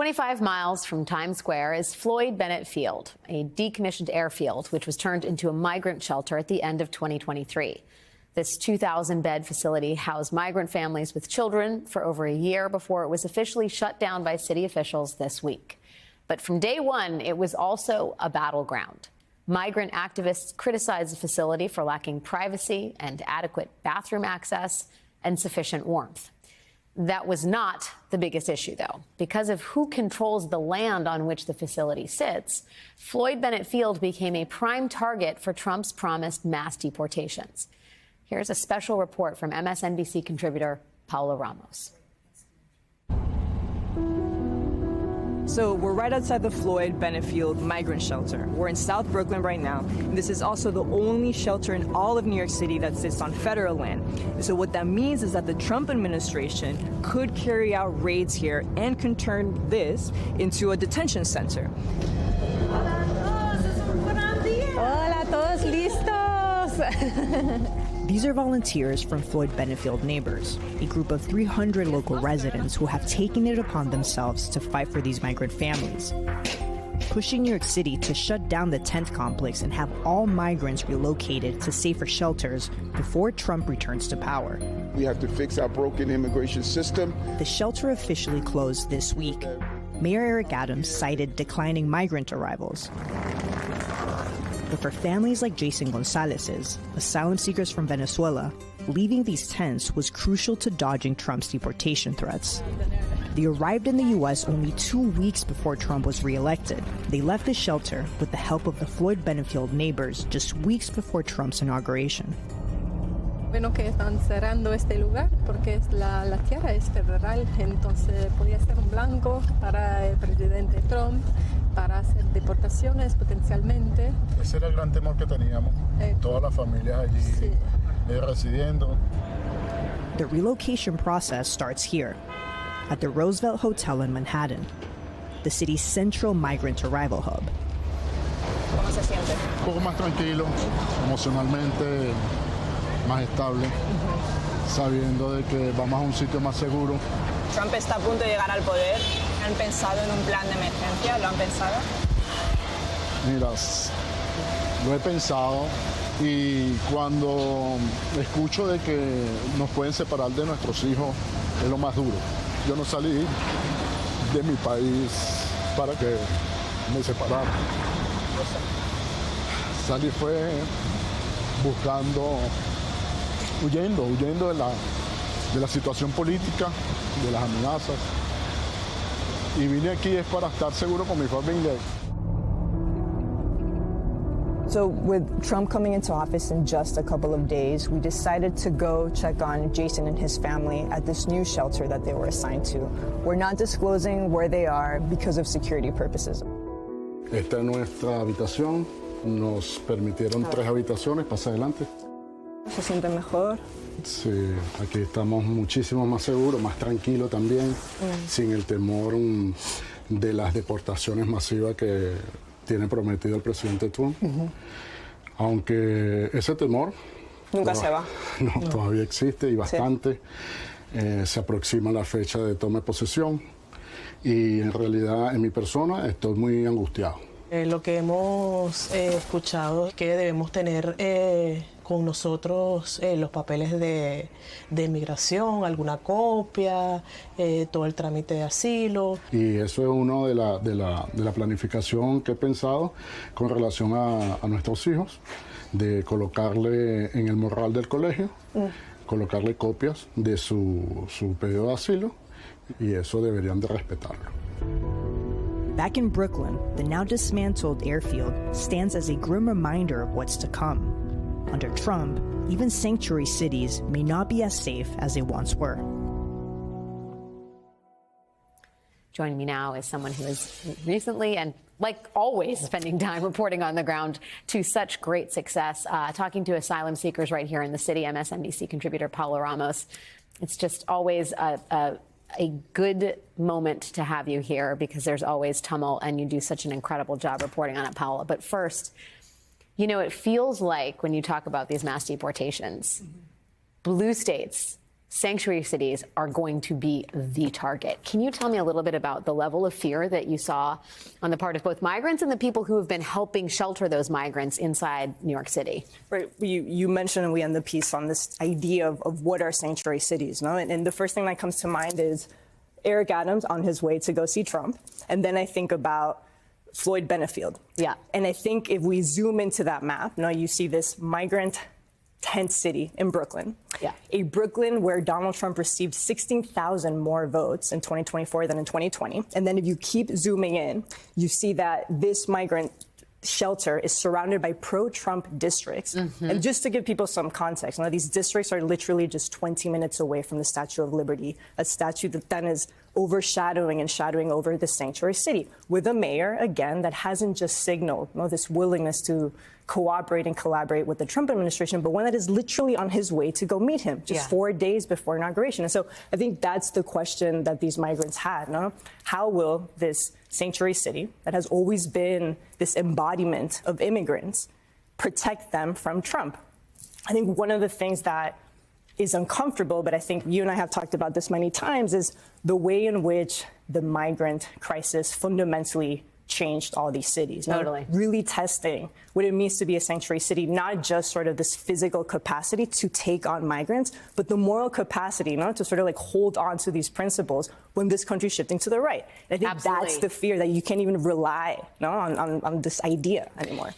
25 miles from Times Square is Floyd Bennett Field, a decommissioned airfield which was turned into a migrant shelter at the end of 2023. This 2,000-bed facility housed migrant families with children for over a year before it was officially shut down by city officials this week. But from day one, it was also a battleground. Migrant activists criticized the facility for lacking privacy and adequate bathroom access and sufficient warmth. That was not the biggest issue, though. Because of who controls the land on which the facility sits, Floyd Bennett Field became a prime target for Trump's promised mass deportations. Here's a special report from MSNBC contributor Paola Ramos. So we're right outside the Floyd Bennett Field migrant shelter. We're in South Brooklyn right now. This is also the only shelter in all of New York City that sits on federal land. So what that means is that the Trump administration could carry out raids here and can turn this into a detention center. Hola, todos listos. These are volunteers from Floyd Bennett Field Neighbors, a group of 300 local residents who have taken it upon themselves to fight for these migrant families, pushing New York City to shut down the tent complex and have all migrants relocated to safer shelters before Trump returns to power. We have to fix our broken immigration system. The shelter officially closed this week. Mayor Eric Adams cited declining migrant arrivals. But for families like Jason Gonzalez's, asylum seekers from Venezuela, leaving these tents was crucial to dodging Trump's deportation threats. They arrived in the U.S. only 2 weeks before Trump was reelected. They left the shelter with the help of the Floyd Bennett Field Neighbors just weeks before Trump's inauguration. Bueno, que están cerrando este lugar porque la tierra es federal, entonces podía ser un blanco para el presidente Trump, para hacer deportaciones potencialmente. Ese era el gran temor que teníamos, todas las familias allí sí. Residiendo. The relocation process starts here, at the Roosevelt Hotel in Manhattan, the city's central migrant arrival hub. ¿Cómo se siente? Un poco más tranquilo, emocionalmente más estable, sabiendo de que vamos a un sitio más seguro. Trump está a punto de llegar al poder. ¿Han pensado en un plan de emergencia? ¿Lo han pensado? Mira, lo he pensado y cuando escucho de que nos pueden separar de nuestros hijos es lo más duro. Yo no salí de mi país para que me separaran. Salí fue buscando, huyendo de la situación política, de las amenazas. Y vine aquí es para estar seguro con mi familia. So with Trump coming into office in just a couple of days, we decided to go check on Jason and his family at this new shelter that they were assigned to. We're not disclosing where they are because of security purposes. Esta es nuestra habitación. Nos permitieron 3 habitaciones. Pasa adelante. ¿Se siente mejor? Sí, aquí estamos muchísimo más seguros, más tranquilos también, sin el temor de las deportaciones masivas que tiene prometido el presidente Trump. Aunque ese temor nunca se va. No, todavía existe y bastante. Sí. Se aproxima la fecha de toma de posesión y en realidad en mi persona estoy muy angustiado. Lo que hemos escuchado es que debemos tener con nosotros los papeles de inmigración, alguna copia, todo el trámite de asilo. Y eso es uno de la planificación que he pensado con relación a nuestros hijos, de colocarle en el morral del colegio, colocarle copias de su pedido de asilo, y eso deberían de respetarlo. Back in Brooklyn, the now dismantled airfield stands as a grim reminder of what's to come. Under Trump, even sanctuary cities may not be as safe as they once were. Joining me now is someone who is recently and, like always, spending time reporting on the ground to such great success, talking to asylum seekers right here in the city, MSNBC contributor Paola Ramos. It's just always a good moment to have you here because there's always tumult and you do such an incredible job reporting on it, Paola. But first, you know, it feels like when you talk about these mass deportations, blue states sanctuary cities are going to be the target. Can you tell me a little bit about the level of fear that you saw on the part of both migrants and the people who have been helping shelter those migrants inside New York City? Right. You mentioned, and we end the piece on this idea of what are sanctuary cities, no? And the first thing that comes to mind is Eric Adams on his way to go see Trump. And then I think about Floyd Benefield. Yeah. And I think if we zoom into that map, now you see this migrant tent city in Brooklyn. Yeah. A Brooklyn where Donald Trump received 16,000 more votes in 2024 than in 2020. And then if you keep zooming in, you see that this migrant shelter is surrounded by pro-Trump districts. And just to give people some context, now these districts are literally just 20 minutes away from the Statue of Liberty, a statue that then is overshadowing and shadowing over the sanctuary city, with a mayor, again, that hasn't just signaled this willingness to cooperate and collaborate with the Trump administration, but one that is literally on his way to go meet him just 4 days before inauguration. And so I think that's the question that these migrants had. No? How will this sanctuary city that has always been this embodiment of immigrants protect them from Trump? I think one of the things that is uncomfortable, but I think you and I have talked about this many times, is the way in which the migrant crisis fundamentally changed all these cities. Totally. Really testing what it means to be a sanctuary city, not just sort of this physical capacity to take on migrants, but the moral capacity, to sort of like hold on to these principles when this country's shifting to the right. And I think Absolutely. that's the fear, that you can't even rely on this idea anymore.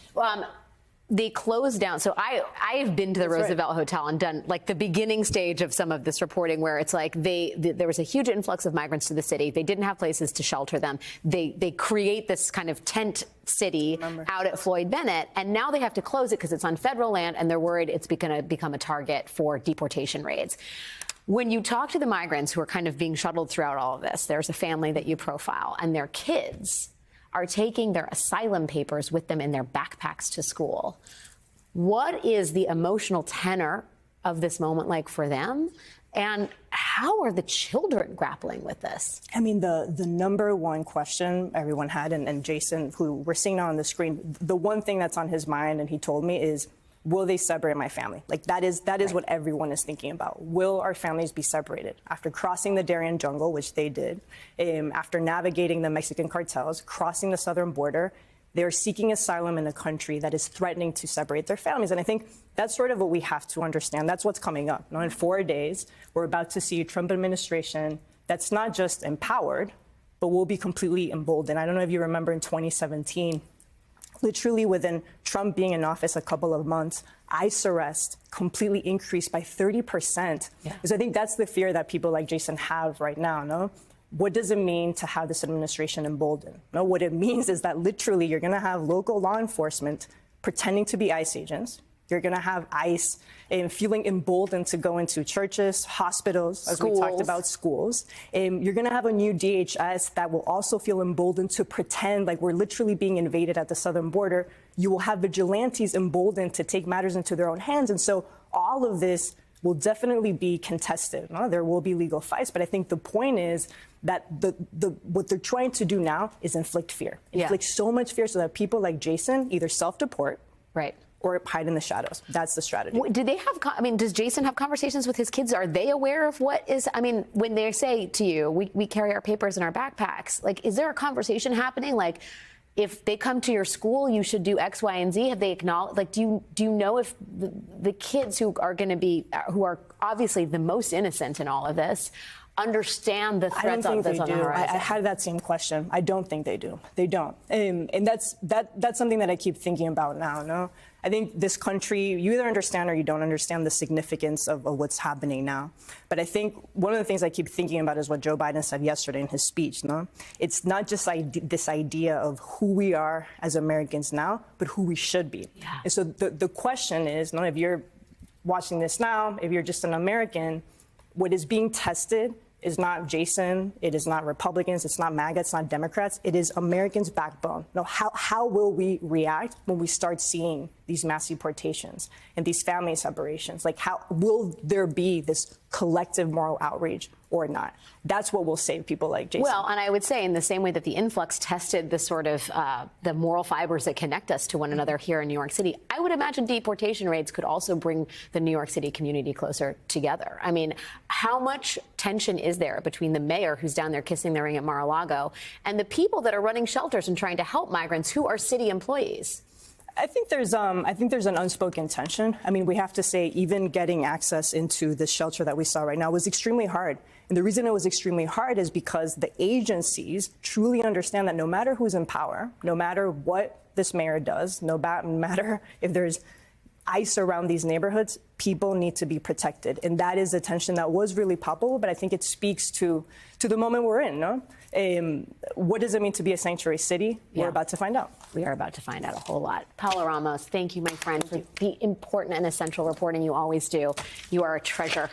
They closed down. So I've been to the Roosevelt Hotel and done like the beginning stage of some of this reporting, where it's like there was a huge influx of migrants to the city. They didn't have places to shelter them. They create this kind of tent city out at Floyd Bennett, and now they have to close it because it's on federal land, and they're worried it's going to become a target for deportation raids. When you talk to the migrants who are kind of being shuttled throughout all of this, there's a family that you profile, and their kids are taking their asylum papers with them in their backpacks to school. What is the emotional tenor of this moment like for them? And how are the children grappling with this? I mean, the number one question everyone had, and Jason, who we're seeing now on the screen, the one thing that's on his mind, and he told me, is, will they separate my family? Like, that is what everyone is thinking about. Will our families be separated? After crossing the Darien jungle, which they did, after navigating the Mexican cartels, crossing the southern border, they're seeking asylum in a country that is threatening to separate their families. And I think that's sort of what we have to understand. That's what's coming up. In 4 days, we're about to see a Trump administration that's not just empowered, but will be completely emboldened. I don't know if you remember in 2017, literally within Trump being in office a couple of months, ICE arrests completely increased by 30%. Yeah. So I think that's the fear that people like Jason have right now, no? What does it mean to have this administration emboldened? No, what it means is that literally you're going to have local law enforcement pretending to be ICE agents. You're going to have ICE feeling emboldened to go into churches, hospitals, as we talked about, schools. You're going to have a new DHS that will also feel emboldened to pretend like we're literally being invaded at the southern border. You will have vigilantes emboldened to take matters into their own hands. And so all of this will definitely be contested. No? There will be legal fights. But I think the point is that what they're trying to do now is inflict fear. Inflict so much fear so that people like Jason either self-deport, right, or hide in the shadows. That's the strategy. Do they have, does Jason have conversations with his kids? Are they aware of what is, when they say to you, we carry our papers in our backpacks, like, is there a conversation happening? Like, if they come to your school, you should do X, Y, and Z. Have they acknowledged, like, do you know if the kids who are going to be, who are obviously the most innocent in all of this, understand the threats of this on the horizon? I had that same question. I don't think they do. They don't. And that's something that I keep thinking about now, no? I think this country, you either understand or you don't understand the significance of what's happening now. But I think one of the things I keep thinking about is what Joe Biden said yesterday in his speech, no? It's not just this idea of who we are as Americans now, but who we should be. Yeah. And so the question is, no, if you're watching this now, if you're just an American, what is being tested is not Jason, it is not Republicans, it's not MAGA, it's not Democrats, it is Americans' backbone. Now, how will we react when we start seeing these mass deportations and these family separations? Like, how will there be this collective moral outrage or not. That's what will save people like Jason. Well, and I would say in the same way that the influx tested the sort of the moral fibers that connect us to one another here in New York City, I would imagine deportation raids could also bring the New York City community closer together. I mean, how much tension is there between the mayor who's down there kissing the ring at Mar-a-Lago and the people that are running shelters and trying to help migrants who are city employees? I think there's an unspoken tension. I mean, we have to say even getting access into the shelter that we saw right now was extremely hard. And the reason it was extremely hard is because the agencies truly understand that no matter who's in power, no matter what this mayor does, no matter if there's ICE around these neighborhoods, people need to be protected. And that is a tension that was really palpable, but I think it speaks to the moment we're in, no? What does it mean to be a sanctuary city? Yeah. We're about to find out. We are about to find out a whole lot. Paola Ramos, thank you, my friend, for the important and essential reporting you always do. You are a treasure.